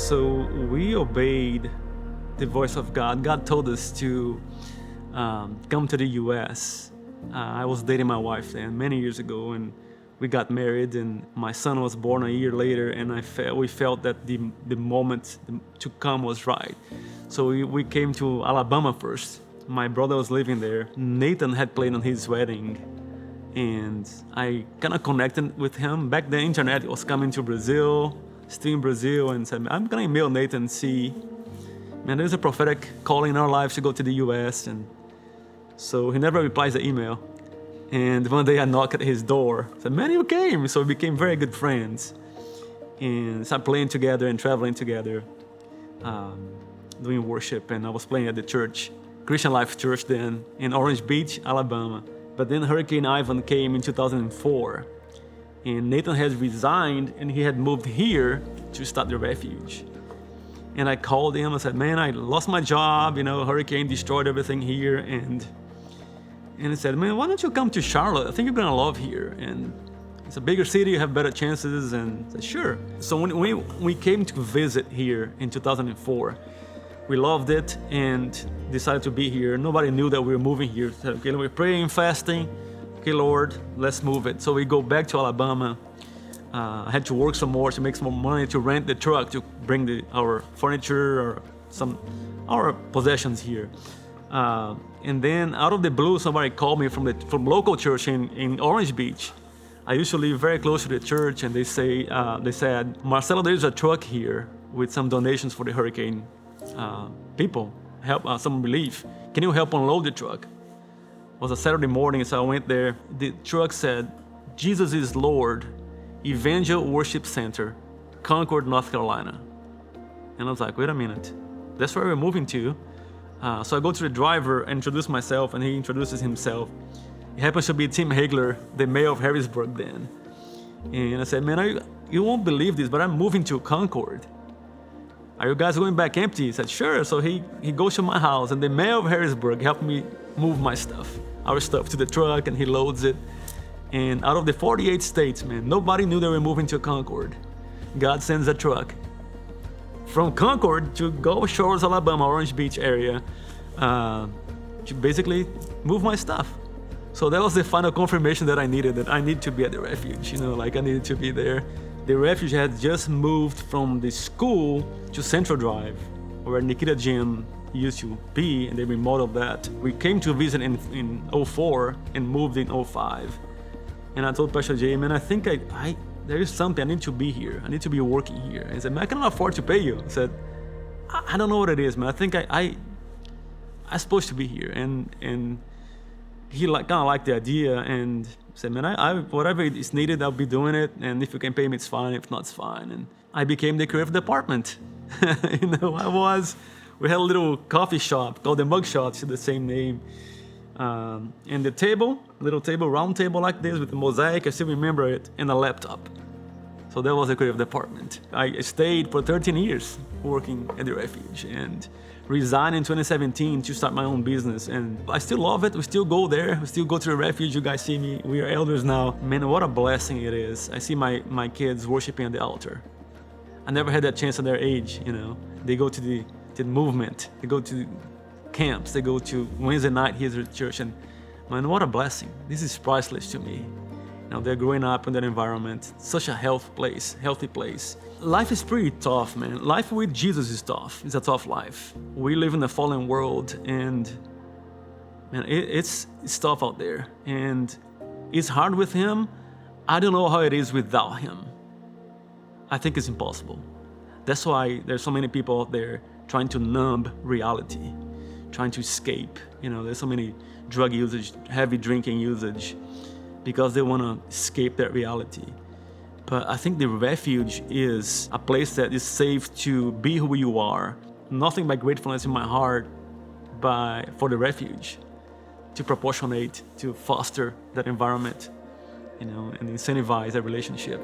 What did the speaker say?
So we obeyed the voice of God. God told us to come to the U.S. I was dating my wife then many years ago, and we got married, and my son was born a year later, and we felt that the moment to come was right. So we came to Alabama first. My brother was living there. Nathan had played on his wedding, and I kind of connected with him. Back then, internet was coming to Brazil, still in Brazil, and said, I'm gonna email Nathan and see, man, there's a prophetic calling in our lives to go to the US. And so he never replies the email. And one day I knocked at his door. I said, man, you came. So we became very good friends and started playing together and traveling together, doing worship. And I was playing at the church, Christian Life Church then in Orange Beach, Alabama. But then Hurricane Ivan came in 2004. And Nathan had resigned and he had moved here to start the Refuge. And I called him and said, man, I lost my job, hurricane destroyed everything here. And he said, man, why don't you come to Charlotte? I think you're gonna love here. And it's a bigger city, you have better chances. And I said, sure. So when we came to visit here in 2004, we loved it and decided to be here. Nobody knew that we were moving here. Said, okay, we're praying, fasting. Okay, Lord, let's move it. So we go back to Alabama. I had to work some more to make some more money to rent the truck to bring our furniture or our possessions here. And then out of the blue, somebody called me from local church in Orange Beach. I used to live very close to the church, and they said, Marcello, there's a truck here with some donations for the hurricane people, help some relief. Can you help unload the truck? It was a Saturday morning, so I went there. The truck said, Jesus is Lord, Evangel Worship Center, Concord, North Carolina. And I was like, wait a minute, that's where we're moving to. So I go to the driver and introduce myself, and he introduces himself. He happens to be Tim Hagler, the mayor of Harrisburg then. And I said, man, you won't believe this, but I'm moving to Concord. Are you guys going back empty? He said, sure. So he goes to my house, and the mayor of Harrisburg helped me move our stuff to the truck, and he loads it. And out of the 48 states, man, nobody knew they were moving to Concord. God sends a truck from Concord to Gulf Shores, Alabama, Orange Beach area, to basically move my stuff. So that was the final confirmation that I needed, that I need to be at the Refuge, I needed to be there. The Refuge had just moved from the school to Central Drive, where Nikita Gym used to be, and they remodeled that. We came to visit in 04 and moved in 05. And I told Pastor Jay, man, I think there is something, I need to be here. I need to be working here. And he said, man, I cannot afford to pay you. I said, I don't know what it is, man. I think I'm supposed to be here. And he kind of liked the idea and said, man, whatever is needed, I'll be doing it. And if you can pay me, it's fine. If not, it's fine. And I became the creative department. We had a little coffee shop called the Mug Shop, it's the same name. And the table, little table, round table like this with a mosaic, I still remember it, and a laptop. So that was the creative department. I stayed for 13 years working at the Refuge and resigned in 2017 to start my own business. And I still love it. We still go there. We still go to the Refuge. You guys see me. We are elders now. Man, what a blessing it is. I see my kids worshiping at the altar. I never had that chance at their age, They go to the movement. They go to camps. They go to Wednesday night here at church. And man, what a blessing. This is priceless to me. They're growing up in that environment. Such a healthy place. Life is pretty tough, man. Life with Jesus is tough. It's a tough life. We live in a fallen world, and man, it's tough out there. And it's hard with Him. I don't know how it is without Him. I think it's impossible. That's why there's so many people out there trying to numb reality, trying to escape. There's so many drug usage, heavy drinking usage, because they want to escape that reality. But I think the Refuge is a place that is safe to be who you are. Nothing but gratefulness in my heart for the Refuge, to proportionate, to foster that environment, and incentivize that relationship.